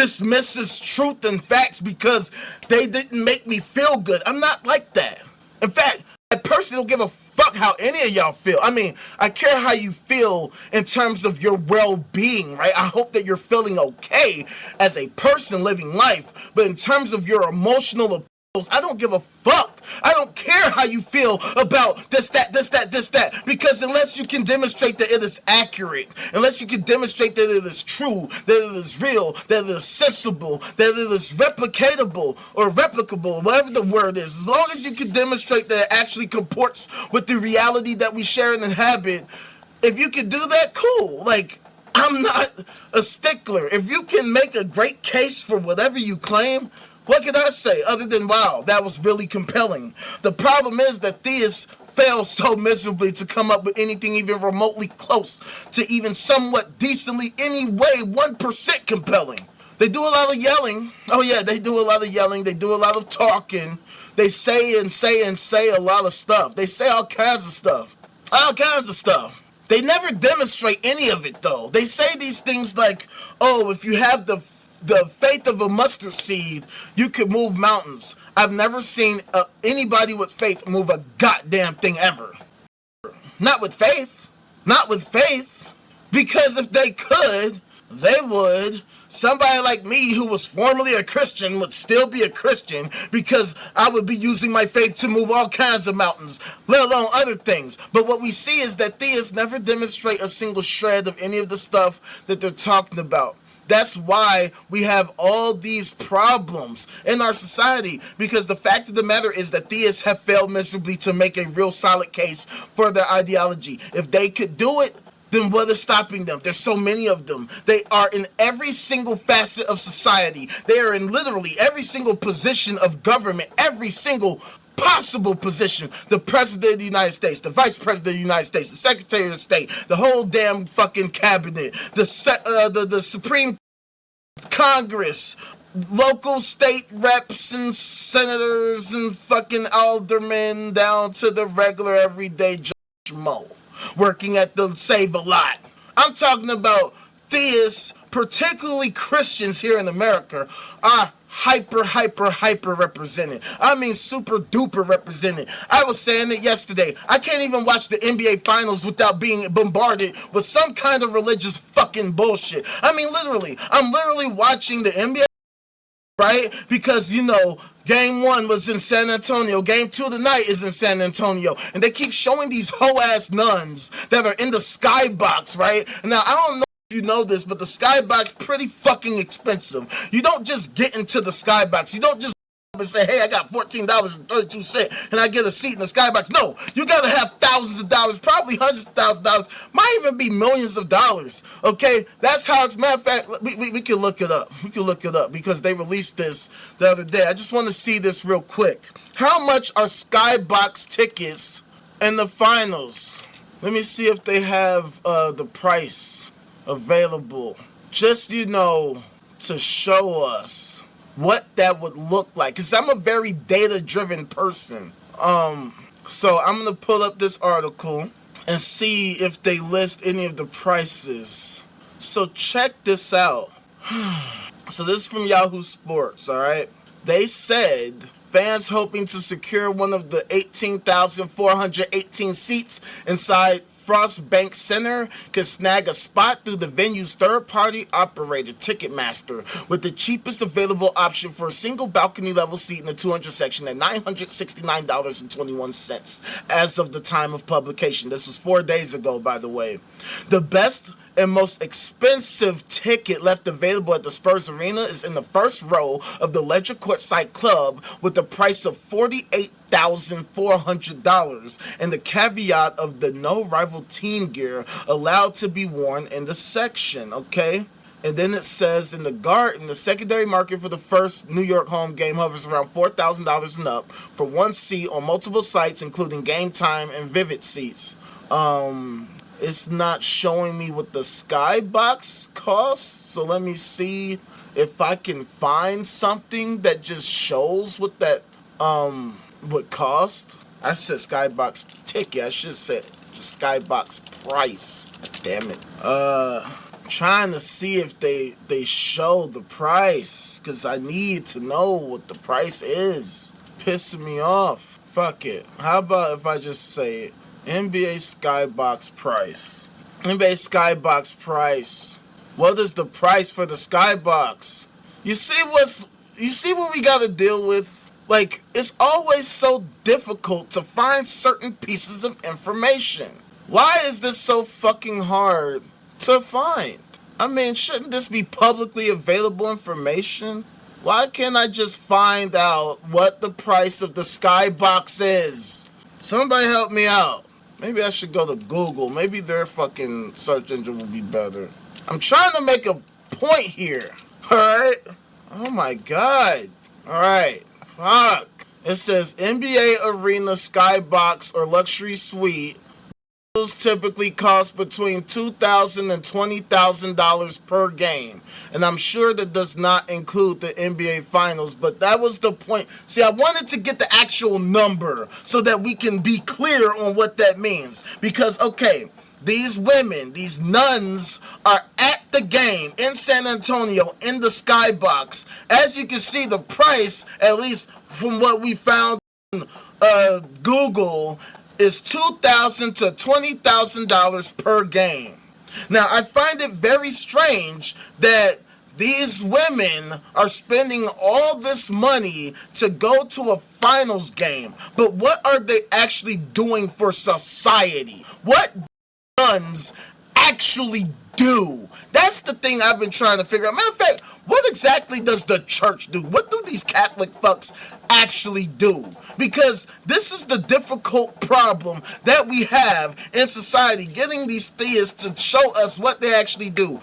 dismisses truth and facts because they didn't make me feel good. I'm not like that. In fact, I personally don't give a fuck how any of y'all feel. I mean, I care how you feel in terms of your well-being, right? I hope that you're feeling okay as a person living life, but in terms of your emotional appeals, I don't give a fuck. I don't care how you feel about this, that, because unless you can demonstrate that it is accurate, unless you can demonstrate that it is true, that it is real, that it is sensible, that it is replicatable or replicable, whatever the word is, as long as you can demonstrate that it actually comports with the reality that we share and inhabit, if you can do that, cool. Like, I'm not a stickler. If you can make a great case for whatever you claim, what can I say other than, wow, that was really compelling? The problem is that theists fail so miserably to come up with anything even remotely close to even somewhat decently, anyway, 1% compelling. They do a lot of yelling. Oh yeah, they do a lot of yelling. They do a lot of talking. They say and say and say a lot of stuff. They say all kinds of stuff. All kinds of stuff. They never demonstrate any of it, though. They say these things like, oh, if you have the faith of a mustard seed, you could move mountains. I've never seen anybody with faith move a goddamn thing ever. Not with faith. Not with faith. Because if they could, they would. Somebody like me who was formerly a Christian would still be a Christian because I would be using my faith to move all kinds of mountains, let alone other things. But what we see is that theists never demonstrate a single shred of any of the stuff that they're talking about. That's why we have all these problems in our society, because the fact of the matter is that theists have failed miserably to make a real solid case for their ideology. If they could do it, then what is stopping them? There's so many of them. They are in every single facet of society. They are in literally every single position of government, every single possible position. The President of the United States, the Vice President of the United States, the Secretary of State, the whole damn fucking cabinet, the Supreme Congress, local state reps and senators and fucking aldermen down to the regular everyday Joe Mo working at the Save-A-Lot. I'm talking about theists, particularly Christians here in America, are hyper represented. I mean super duper represented. I was saying it yesterday. I can't even watch the NBA finals without being bombarded with some kind of religious fucking bullshit. I mean literally. I'm literally watching the NBA, right? Because, you know, Game 1 was in San Antonio. Game 2 tonight is in San Antonio. And they keep showing these hoe-ass nuns that are in the skybox, right? Now, I don't know if you know this, but the skybox pretty fucking expensive. You don't just get into the skybox. You don't just and say, hey, I got $14.32 and I get a seat in the skybox. No, you gotta have thousands of dollars, probably hundreds of thousands of dollars, might even be millions of dollars. Okay, that's how it's. Matter of fact, we can look it up. We can look it up because they released this the other day. I just want to see this real quick. How much are skybox tickets in the finals? Let me see if they have the price available. Just, you know, to show us what that would look like, because I'm a very data-driven person. So I'm gonna pull up this article and see if they list any of the prices. So check this out. So this is from Yahoo Sports, all right? They said fans hoping to secure one of the 18,418 seats inside Frostbank Center can snag a spot through the venue's third-party operator, Ticketmaster, with the cheapest available option for a single balcony-level seat in the 200 section at $969.21 as of the time of publication. This was 4 days ago, by the way. The best and most expensive ticket left available at the Spurs Arena is in the first row of the Ledger Courtside Club with the price of $48,400 and the caveat of the no rival team gear allowed to be worn in the section, okay? And then it says in the Garden, the secondary market for the first New York home game hovers around $4,000 and up for one seat on multiple sites, including Game Time and Vivid seats. It's not showing me what the skybox costs, so let me see if I can find something that just shows what that would cost. I said skybox ticket. I should say just skybox price. Damn it. Trying to see if they show the price, because I need to know what the price is. Pissing me off. Fuck it. How about if I just say it? NBA Skybox price. NBA Skybox price. What is the price for the Skybox? You see what we gotta deal with? Like, it's always so difficult to find certain pieces of information. Why is this so fucking hard to find? I mean, shouldn't this be publicly available information? Why can't I just find out what the price of the Skybox is? Somebody help me out. Maybe I should go to Google. Maybe their fucking search engine will be better. I'm trying to make a point here. Alright? Oh my god. Alright. Fuck. It says NBA Arena Skybox or Luxury Suite. Those typically cost between $2,000 and $20,000 per game. And I'm sure that does not include the NBA Finals, but that was the point. See, I wanted to get the actual number so that we can be clear on what that means. Because, okay, these women, these nuns, are at the game in San Antonio in the Skybox. As you can see, the price, at least from what we found on Google, is $2,000 to $20,000 per game. Now, I find it very strange that these women are spending all this money to go to a finals game. But what are they actually doing for society? What nuns actually do? That's the thing I've been trying to figure out. Matter of fact, what exactly does the church do? What do these Catholic fucks actually do? Because this is the difficult problem that we have in society, getting these theists to show us what they actually do.